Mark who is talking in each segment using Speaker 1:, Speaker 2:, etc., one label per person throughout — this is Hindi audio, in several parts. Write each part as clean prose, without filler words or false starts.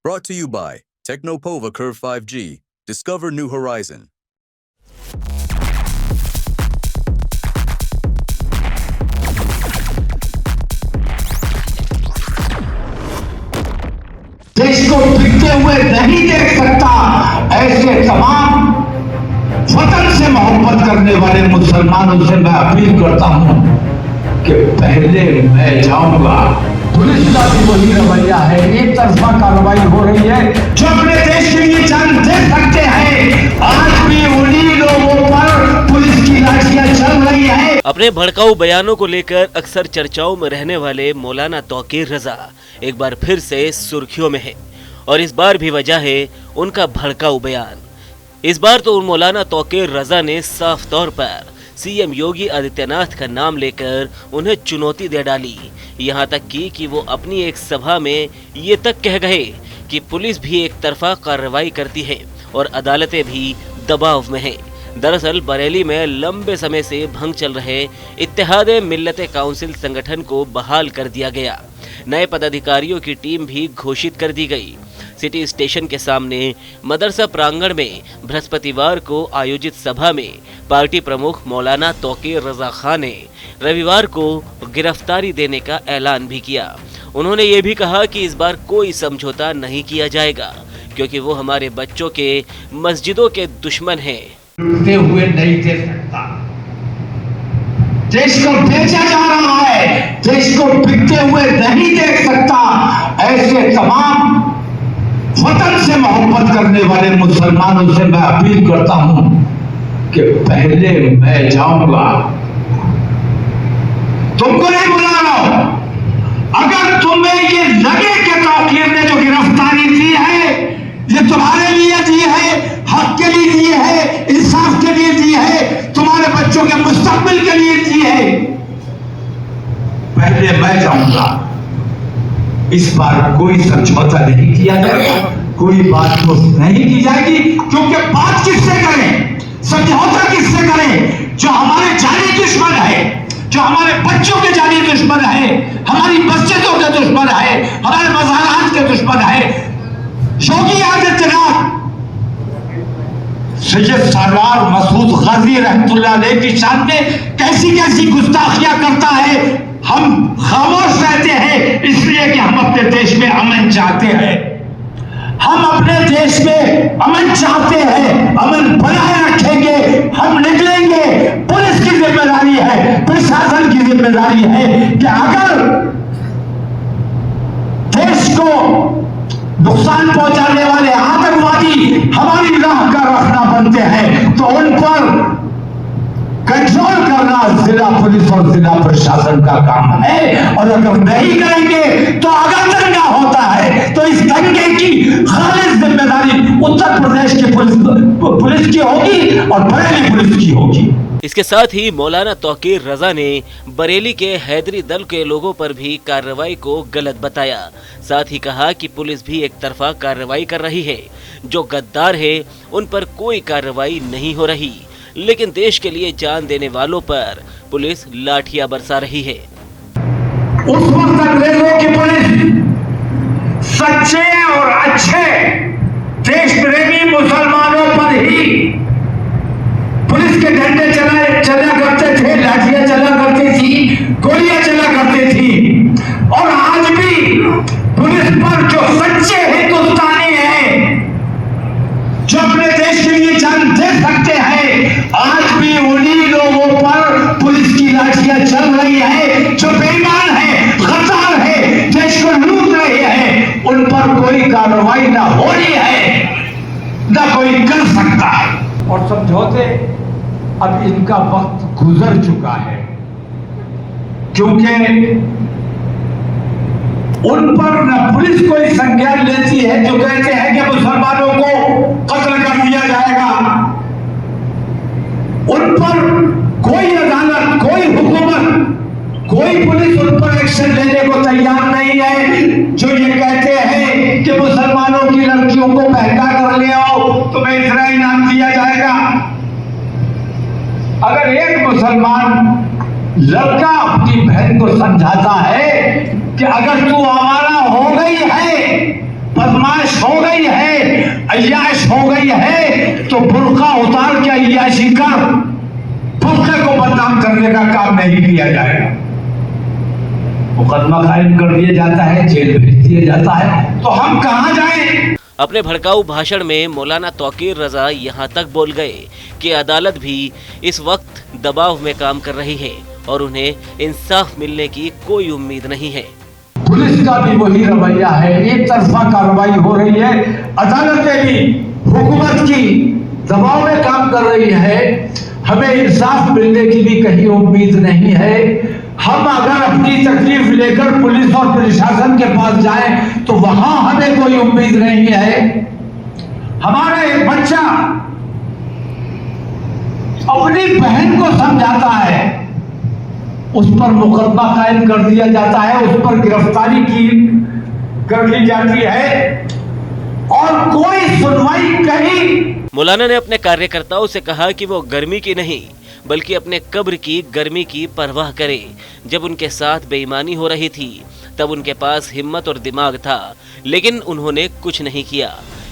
Speaker 1: Brought to you by Technopova Curve 5G. Discover new horizon.
Speaker 2: देश को बिकते हुए नहीं देख सकता। ऐसे तमाम वतन से मोहब्बत करने वाले मुसलमानों से मैं अपील करता हूं कि पहले मैं जाऊंगा। पुलिस का भी वही रवैया है, एक तरफा कार्रवाई हो रही है। जो अपने देश के लिए जान दे सकते हैं, आज भी उन्हीं लोगों पर पुलिस की लाठियां चल रही है।
Speaker 3: अपने भड़काऊ बयानों को लेकर अक्सर चर्चाओं में रहने वाले मौलाना तौकीर रजा एक बार फिर से सुर्खियों में है और इस बार भी वजह है उनका भड़काऊ बयान। इस बार तो मौलाना तौकीर रजा ने साफ तौर पर सीएम योगी आदित्यनाथ का नाम लेकर उन्हें चुनौती दे डाली। यहाँ तक कि वो अपनी एक सभा में ये तक कह गए कि पुलिस भी एक तरफा कार्रवाई करती है और अदालतें भी दबाव में हैं। दरअसल बरेली में लंबे समय से भंग चल रहे इत्तेहादे मिल्लते काउंसिल संगठन को बहाल कर दिया गया। नए पदाधिकारियों की टीम भी घोषित कर दी गई। सिटी स्टेशन के सामने मदरसा प्रांगण में बृहस्पतिवार को आयोजित सभा में पार्टी प्रमुख मौलाना तौकीर रजा खान ने रविवार को गिरफ्तारी देने का ऐलान भी किया। उन्होंने ये भी कहा कि इस बार कोई समझौता नहीं किया जाएगा क्योंकि वो हमारे बच्चों के मस्जिदों के दुश्मन हैं।
Speaker 2: लुटते हुए नहीं दे सकता। देश को बेचा जा रहा है, देश को बिकते हुए नहीं देख सकता। ऐसे तमाम वतन से मोहब्बत करने वाले मुसलमानों से मैं अपील करता हूं कि पहले मैं जाऊंगा। तुमको नहीं बुला रहा हूं। अगर तुम्हें ये लगे कि तौकीर ने जो गिरफ्तारी दी है ये तुम्हारे लिए दी है, हक के लिए दी है, इंसाफ के लिए दी है, तुम्हारे बच्चों के मुस्तकबिल के लिए दी है, पहले मैं जाऊंगा। इस बार कोई समझौता नहीं किया जाएगा, कोई बात नहीं की जाएगी क्योंकि बात किससे करें, समझौता किससे करें? जो हमारे जानी दुश्मन है, जो हमारे बच्चों के जानी दुश्मन है, हमारी मस्जिदों के दुश्मन है, हमारे मज़ारात के दुश्मन है। योगी आदित्यनाथ सैयद सालार मसूद गाजी रहमतुल्लाह अलैह की शान में कैसी कैसी गुस्ताखियां करता है। हम खामोश रहते हैं इसलिए कि हम अपने देश में अमन चाहते हैं। हम अपने देश में अमन चाहते हैं, अमन बनाए रखेंगे। हम निकलेंगे। पुलिस की जिम्मेदारी है, प्रशासन की जिम्मेदारी है कि अगर देश को नुकसान पहुंचाने वाले आतंकवादी हमारी राह का रखना बनते हैं तो उन पर कंट्रोल करना जिला पुलिस और जिला प्रशासन का काम है। और अगर नहीं करेंगे तो अगर दंगा होता है तो इस दंगे की खालिस जिम्मेदारी उत्तर प्रदेश की पुलिस की होगी और बरेली पुलिस की होगी।
Speaker 3: इसके साथ ही मौलाना तौकीर रजा ने बरेली के हैदरी दल के लोगों पर भी कार्रवाई को गलत बताया। साथ ही कहा कि पुलिस भी एक तरफा कार्रवाई कर रही है, जो गद्दार है उन पर कोई कार्रवाई नहीं हो रही, लेकिन देश के लिए जान देने वालों पर पुलिस लाठियां बरसा रही है।
Speaker 2: उस वक्त अंग्रेजों की पुलिस सच्चे और अच्छे देश प्रेमी मुसलमानों पर ही पुलिस के डंडे चला करते थे, लाठियां चला करती थी, गोलियां चला करती थी। और आज भी पुलिस पर जो सच्चे हिंदुस्तानी हैं, जो अपने देश के लिए जान दे सकते हैं, आज भी उन्हीं लोगों पर पुलिस की लाठियां चल रही है। जो बेईमान है, गद्दार है, देश को लूट रहे हैं, उन पर कोई कार्रवाई ना हो रही है, ना कोई कर सकता है। और समझौते अब इनका वक्त गुजर चुका है क्योंकि उन पर न पुलिस कोई संज्ञान लेती है जो कहते हैं कि मुसलमानों को कत्ल कर दिया जाएगा। उन पर कोई अदालत, कोई हुकूमत, कोई पुलिस उन पर एक्शन लेने को तैयार नहीं है। जो ये कहते हैं कि मुसलमानों की लड़कियों को महंगा कर ले आओ तुम्हें इतना इनाम दिया जाएगा। अगर एक मुसलमान लड़का अपनी बहन को समझाता है कि अगर तू आवारा हो गई है बदमाश हो गई है, अय्याश हो गई है, तो बुर्का उतार के अय्याशी कर, बुर्के को बदनाम करने का काम नहीं किया जाएगा। मुकदमा कायम कर दिया जाता है, जेल भेज दिया जाता है, तो हम कहां जाएं?
Speaker 3: अपने भड़काऊ भाषण में मौलाना तौकीर रजा यहाँ तक बोल गए कि अदालत भी इस वक्त दबाव में काम कर रही है और उन्हें इंसाफ मिलने की कोई उम्मीद नहीं है।
Speaker 2: पुलिस का भी वही रवैया है, एक तरफा कार्रवाई हो रही है, अदालतें भी हुकूमत की दबाव में काम कर रही है, हमें इंसाफ मिलने की भी कहीं उम्मीद नहीं है। हम अगर अपनी तकलीफ लेकर पुलिस और प्रशासन के पास जाएं तो वहां हमें कोई उम्मीद नहीं है। हमारा एक बच्चा अपनी बहन को समझाता है, उस पर मुकदमा कायम कर दिया जाता है, उस पर गिरफ्तारी कर ली जाती है और कोई सुनवाई कहीं।
Speaker 3: मौलाना ने अपने कार्यकर्ताओं से कहा कि वो गर्मी की नहीं बल्कि अपने कब्र की गर्मी की परवाह करे। जब उनके साथ बेईमानी हो रही थी तब उनके पास हिम्मत और दिमाग था, लेकिन उन्होंने कुछ नहीं किया।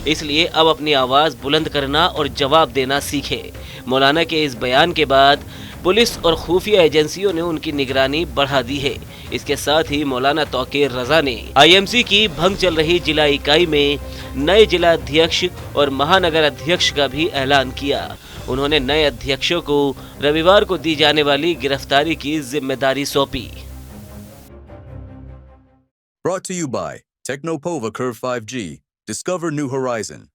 Speaker 3: इसलिए अब अपनी आवाज बुलंद करना और जवाब देना सीखे। मौलाना के इस बयान के बाद पुलिस और खुफिया एजेंसियों ने उनकी निगरानी बढ़ा दी है। इसके साथ ही मौलाना तौकीर रजा ने आईएमसी की भंग चल रही जिला इकाई में नए जिला अध्यक्ष और महानगर अध्यक्ष का भी ऐलान किया। उन्होंने नए अध्यक्षों को रविवार को दी जाने वाली गिरफ्तारी की जिम्मेदारी सौंपी।
Speaker 1: Brought to you by Technopova Curve 5G. Discover new horizon.